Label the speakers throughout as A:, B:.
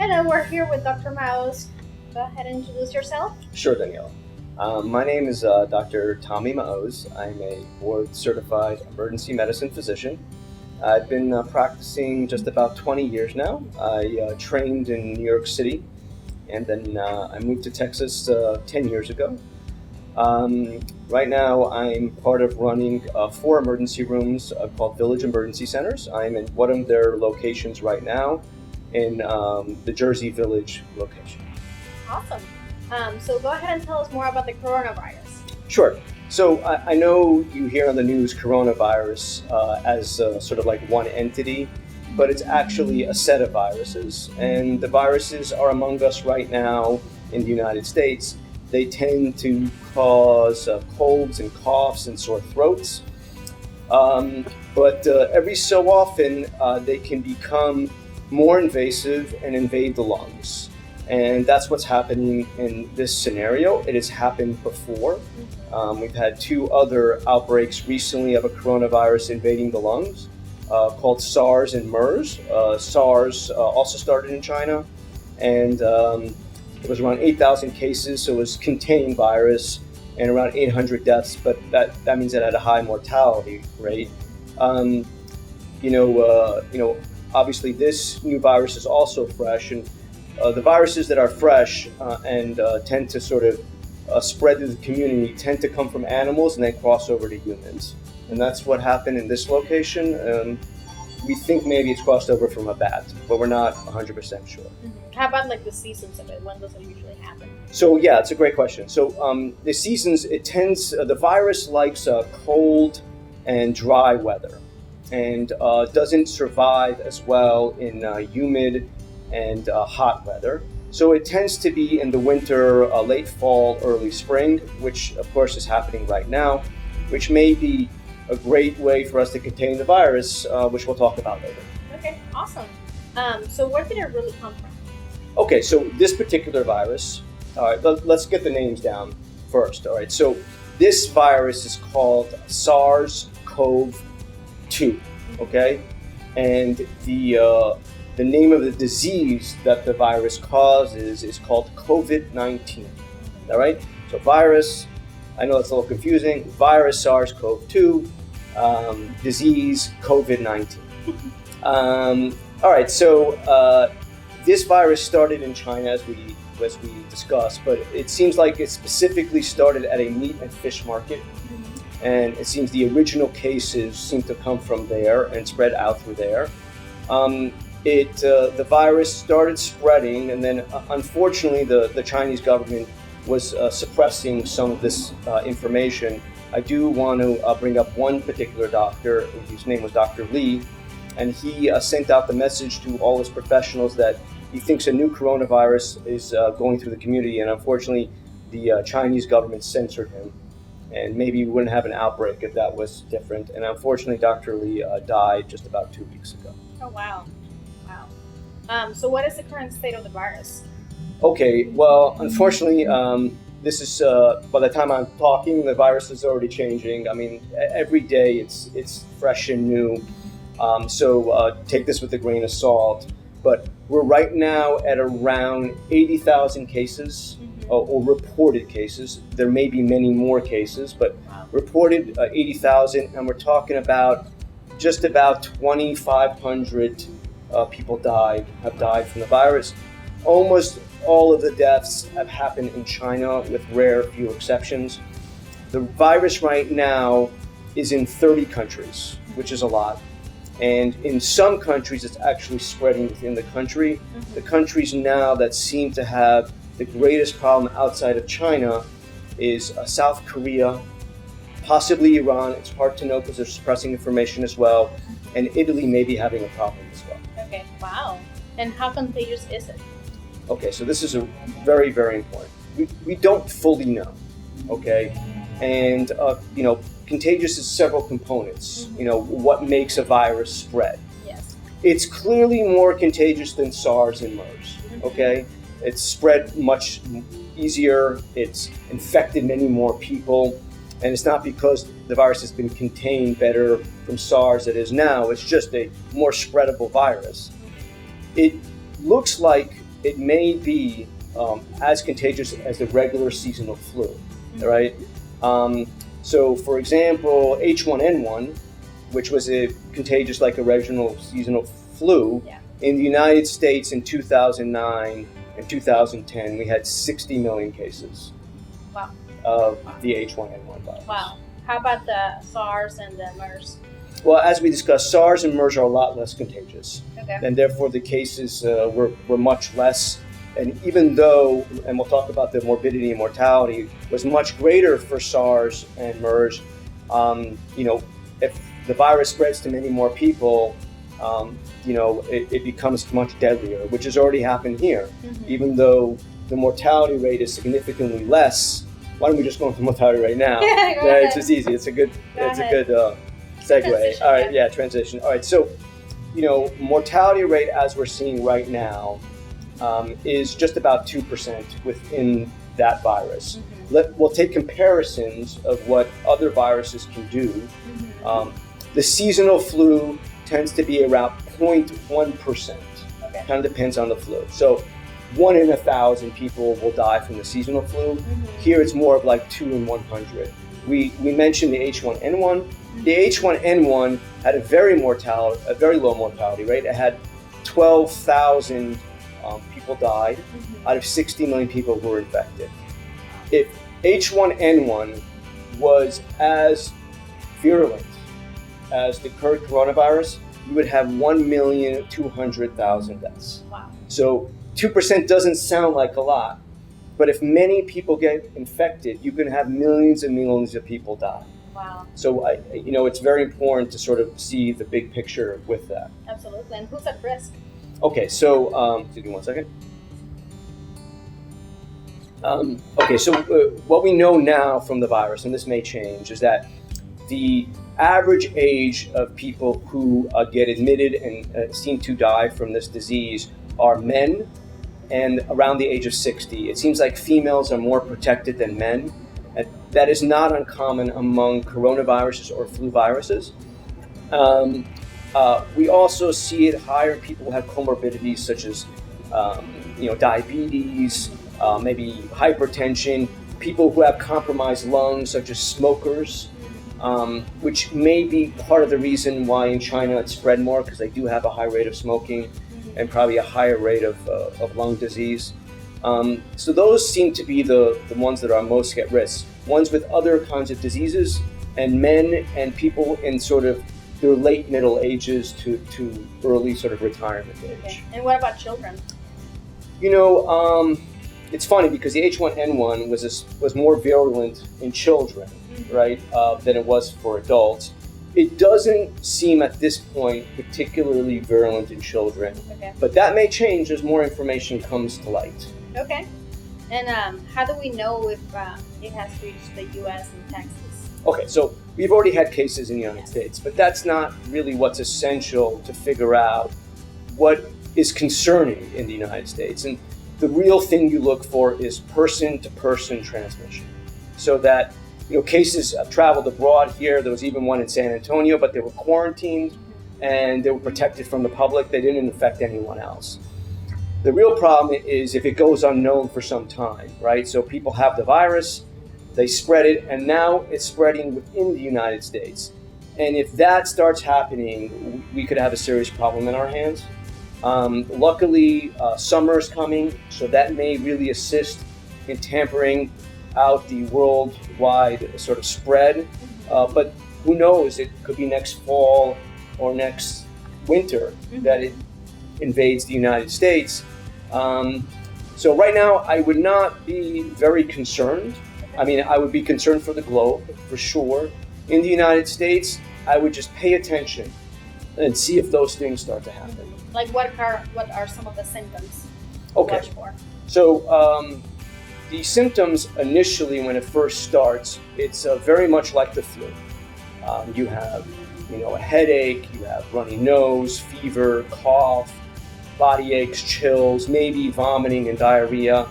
A: Hello, we're here with Dr. Maoz. Go ahead and introduce yourself.
B: Sure, Danielle. My name is Dr. Tommy Maoz. I'm a board-certified emergency medicine physician. I've been practicing just about 20 years now. I trained in New York City, and then I moved to Texas 10 years ago. Right now, I'm part of running 4 emergency rooms called Village Emergency Centers. I'm in one of their locations right now in the Jersey Village location.
A: Awesome. So go ahead and tell us more about the coronavirus.
B: Sure. So I know you hear on the news coronavirus as sort of like one entity, but it's actually a set of viruses. And the viruses are among us right now in the United States. They tend to cause colds and coughs and sore throats. But every so often, they can become more invasive and invade the lungs. And that's what's happening in this scenario. It has happened before. We've had 2 other outbreaks recently of a coronavirus invading the lungs called SARS and MERS. SARS also started in China, and it was around 8,000 cases, so it was contained virus, and around 800 deaths, but that means it had a high mortality rate. Obviously this new virus is also fresh, and the viruses that are fresh and tend to sort of spread through the community tend to come from animals and then cross over to humans. And that's what happened in this location. We think maybe it's crossed over from a bat, but we're not 100% sure.
A: How about like the seasons of it? When does it usually happen?
B: So yeah, it's a great question. So the seasons, the virus likes cold and dry weather, and doesn't survive as well in humid and hot weather. So it tends to be in the winter, late fall, early spring, which of course is happening right now, which may be a great way for us to contain the virus, which we'll talk about later.
A: Okay, awesome. So where did it really come from?
B: Okay, so this particular virus, all right, let's get the names down first. All right, so this virus is called SARS-CoV-2, okay? And the name of the disease that the virus causes is called COVID-19, all right? So virus, I know it's a little confusing, virus SARS-CoV-2, disease COVID-19. All right, so this virus started in China as we discussed, but it seems like it specifically started at a meat and fish market. And it seems the original cases seem to come from there and spread out through there. The virus started spreading, and then unfortunately the Chinese government was suppressing some of this information. I do want to bring up one particular doctor whose name was Dr. Li, and he sent out the message to all his professionals that he thinks a new coronavirus is going through the community, and unfortunately the Chinese government censored him. And maybe we wouldn't have an outbreak if that was different. And unfortunately, Dr. Li died just about 2 weeks ago.
A: Oh, wow. So what is the current state of the virus?
B: Okay, well, unfortunately, this is, by the time I'm talking, the virus is already changing. I mean, every day it's fresh and new. So take this with a grain of salt. But we're right now at around 80,000 cases, or reported cases. There may be many more cases, but reported 80,000, and we're talking about just about 2,500 people have died from the virus. Almost all of the deaths have happened in China, with rare few exceptions. The virus right now is in 30 countries, which is a lot. And in some countries, it's actually spreading within the country. The countries now that seem to have the greatest problem outside of China is South Korea, possibly Iran. It's hard to know because they're suppressing information as well. And Italy may be having a problem as well.
A: Okay, wow. And how contagious is it?
B: Okay, so this is a very, very important. We don't fully know, okay? And, contagious is several components. What makes a virus spread?
A: Yes.
B: It's clearly more contagious than SARS and MERS, okay? It's spread much easier, it's infected many more people, and it's not because the virus has been contained better from SARS than it is now, it's just a more spreadable virus. It looks like it may be as contagious as the regular seasonal flu, right? So, for example, H1N1, which was contagious like a regional seasonal flu, in the United States in 2009 and 2010, we had 60 million cases of the H1N1 virus.
A: Wow. How about the SARS and the MERS?
B: Well, as we discussed, SARS and MERS are a lot less contagious,
A: okay.
B: and therefore the cases were much less. And even though, and we'll talk about the morbidity and mortality, was much greater for SARS and MERS, if the virus spreads to many more people, it becomes much deadlier, which has already happened here. Even though the mortality rate is significantly less. Why don't we just go into mortality rate now? It's just easy. It's a good segue.
A: Transition,
B: All right, transition. All right, so mortality rate as we're seeing right now is just about 2% within that virus. We'll take comparisons of what other viruses can do. The seasonal flu tends to be around 0.1%. Kind of depends on the flu. So 1 in 1,000 people will die from the seasonal flu. Here it's more of like 2 in 100. We mentioned the H1N1. The H1N1 had a very low mortality rate. It had 12,000 people died out of 60 million people who were infected. If H1N1 was as virulent as the current coronavirus, you would have 1,200,000 deaths.
A: Wow.
B: So 2% doesn't sound like a lot, but if many people get infected, you can have millions and millions of people die.
A: Wow.
B: So it's very important to sort of see the big picture with that.
A: Absolutely. And who's at risk?
B: Okay, so give me 1 second. What we know now from the virus, and this may change, is that the average age of people who get admitted and seem to die from this disease are men and around the age of 60. It seems like females are more protected than men. And that is not uncommon among coronaviruses or flu viruses. We also see it higher in people who have comorbidities such as diabetes, maybe hypertension, people who have compromised lungs such as smokers, which may be part of the reason why in China it spread more, because they do have a high rate of smoking and probably a higher rate of lung disease. So those seem to be the ones that are most at risk. Ones with other kinds of diseases, and men and people in sort of their late middle ages to early sort of retirement age.
A: Okay. And what about children?
B: It's funny because the H1N1 was more virulent in children, right, than it was for adults. It doesn't seem at this point particularly virulent in children, but that may change as more information comes to light.
A: Okay. And how do we know if it has reached the U.S. and Texas?
B: Okay, so we've already had cases in the United States, but that's not really what's essential to figure out what is concerning in the United States. And the real thing you look for is person-to-person transmission, so that cases traveled abroad here. There was even one in San Antonio, but they were quarantined and they were protected from the public. They didn't infect anyone else. The real problem is if it goes unknown for some time, right? So people have the virus, they spread it, and now it's spreading within the United States. And if that starts happening, we could have a serious problem in our hands. Luckily, summer is coming, so that may really assist in tampering out the worldwide sort of spread. But who knows, it could be next fall or next winter that it invades the United States. So right now, I would not be very concerned. I mean, I would be concerned for the globe, for sure. In the United States, I would just pay attention and see if those things start to happen.
A: Like what are some of the symptoms to
B: Okay.
A: watch for?
B: So the symptoms initially, when it first starts, it's very much like the flu. You have, a headache, you have runny nose, fever, cough, body aches, chills, maybe vomiting and diarrhea.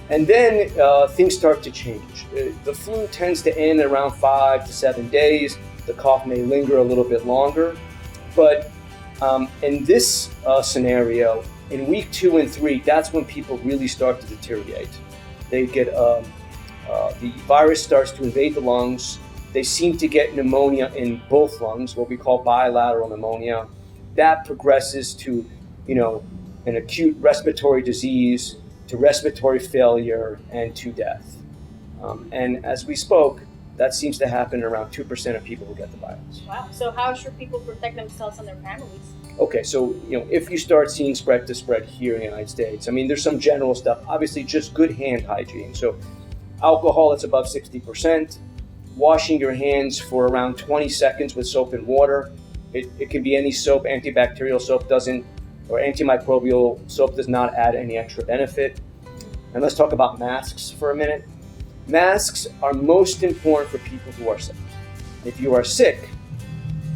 B: And then things start to change. The flu tends to end around 5 to 7 days. The cough may linger a little bit longer. But in this scenario, In week 2 and 3, that's when people really start to deteriorate. They get the virus starts to invade the lungs. They seem to get pneumonia in both lungs, what we call bilateral pneumonia. That progresses to, an acute respiratory disease, to respiratory failure, and to death. And as we spoke, that seems to happen in around 2% of people who get the virus.
A: Wow. So how should people protect themselves and their families?
B: Okay, so if you start seeing spread here in the United States, there's some general stuff. Obviously, just good hand hygiene. So alcohol that's above 60%, washing your hands for around 20 seconds with soap and water. It can be any soap. Antibacterial soap doesn't, or antimicrobial soap does not add any extra benefit. And let's talk about masks for a minute. Masks are most important for people who are sick. If you are sick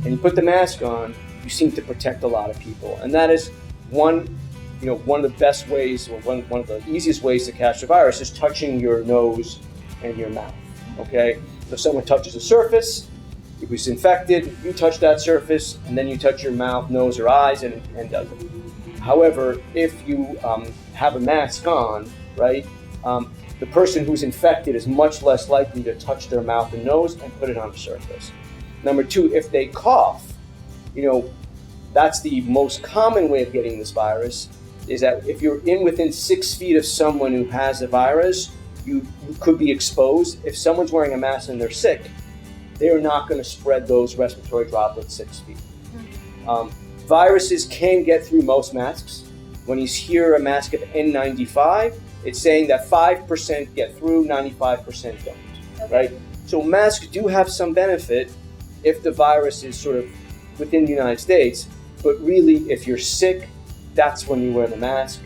B: and you put the mask on, you seem to protect a lot of people. And that is one of the best ways, or one of the easiest ways to catch the virus is touching your nose and your mouth, okay? If someone touches a surface, if it's infected, you touch that surface, and then you touch your mouth, nose, or eyes, and does it. However, if you have a mask on, right, the person who's infected is much less likely to touch their mouth and nose and put it on the surface. Number 2, if they cough, that's the most common way of getting this virus, is that if you're within 6 feet of someone who has the virus, you could be exposed. If someone's wearing a mask and they're sick, they're not going to spread those respiratory droplets 6 feet. Viruses can get through most masks. When you hear a mask of N95, it's saying that 5% get through, 95% don't,
A: okay.
B: Right? So masks do have some benefit if the virus is sort of within the United States, but really if you're sick, that's when you wear the mask,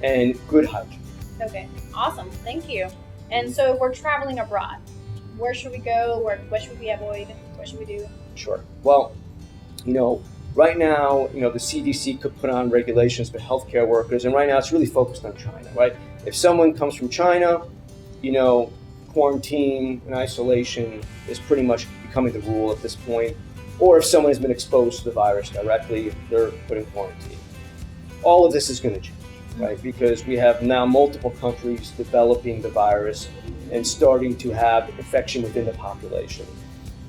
B: and good hygiene.
A: Okay, awesome, thank you. And so if we're traveling abroad, where should we go? What should we avoid? What should we do?
B: Sure. Well, right now, the CDC could put on regulations for healthcare workers, and right now it's really focused on China, right? If someone comes from China, quarantine and isolation is pretty much becoming the rule at this point. Or if someone has been exposed to the virus directly, they're put in quarantine. All of this is going to change, right? Because we have now multiple countries developing the virus and starting to have infection within the population.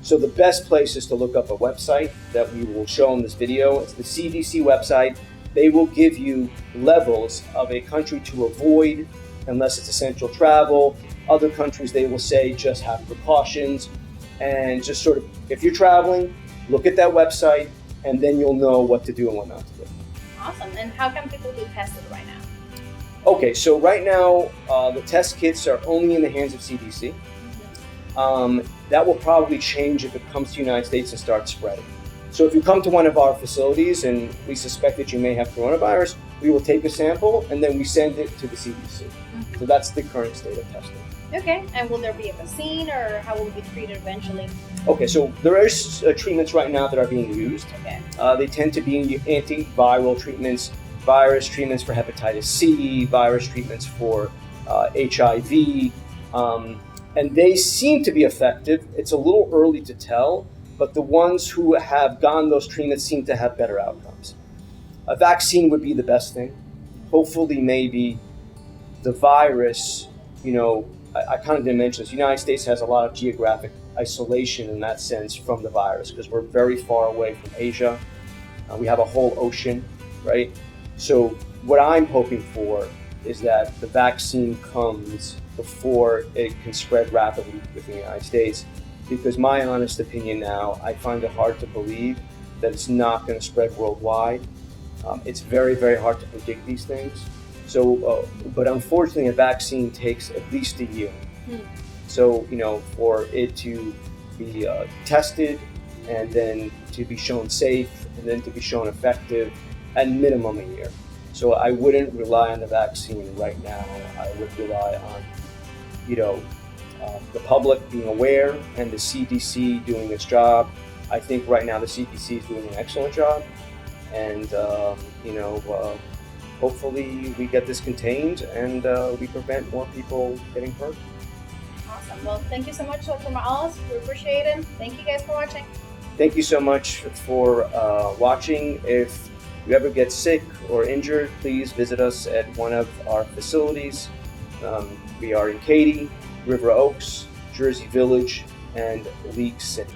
B: So the best place is to look up a website that we will show in this video. It's the CDC website. They will give you levels of a country to avoid unless it's essential travel. Other countries, they will say just have precautions, and just sort of, if you're traveling, look at that website, and then you'll know what to do and what not to do.
A: Awesome. And how can people get tested right now?
B: Okay, so right now, the test kits are only in the hands of CDC. That will probably change if it comes to the United States and starts spreading. So if you come to one of our facilities and we suspect that you may have coronavirus, we will take a sample and then we send it to the CDC. So that's the current state of testing.
A: Okay, and will there be a vaccine, or how will we be treated eventually?
B: Okay, so there is treatments right now that are being used.
A: Okay.
B: They tend to be antiviral treatments, virus treatments for hepatitis C, virus treatments for HIV, and they seem to be effective. It's a little early to tell, but the ones who have gotten those treatments seem to have better outcomes. A vaccine would be the best thing. Hopefully, maybe the virus, I kind of didn't mention this. The United States has a lot of geographic isolation in that sense from the virus because we're very far away from Asia. We have a whole ocean, right? So what I'm hoping for is that the vaccine comes before it can spread rapidly within the United States, because my honest opinion now, I find it hard to believe that it's not going to spread worldwide. It's very, very hard to predict these things. So, but unfortunately, a vaccine takes at least a year. So, for it to be tested and then to be shown safe and then to be shown effective, at minimum a year. So I wouldn't rely on the vaccine right now. I would rely on, the public being aware and the CDC doing its job. I think right now the CDC is doing an excellent job, and hopefully we get this contained and we prevent more people getting hurt.
A: Awesome. Well, thank you so much, Dr. Maoz. We appreciate it. Thank you guys for watching.
B: Thank you so much for watching. If you ever get sick or injured, please visit us at one of our facilities. We are in Katy, River Oaks, Jersey Village, and League City.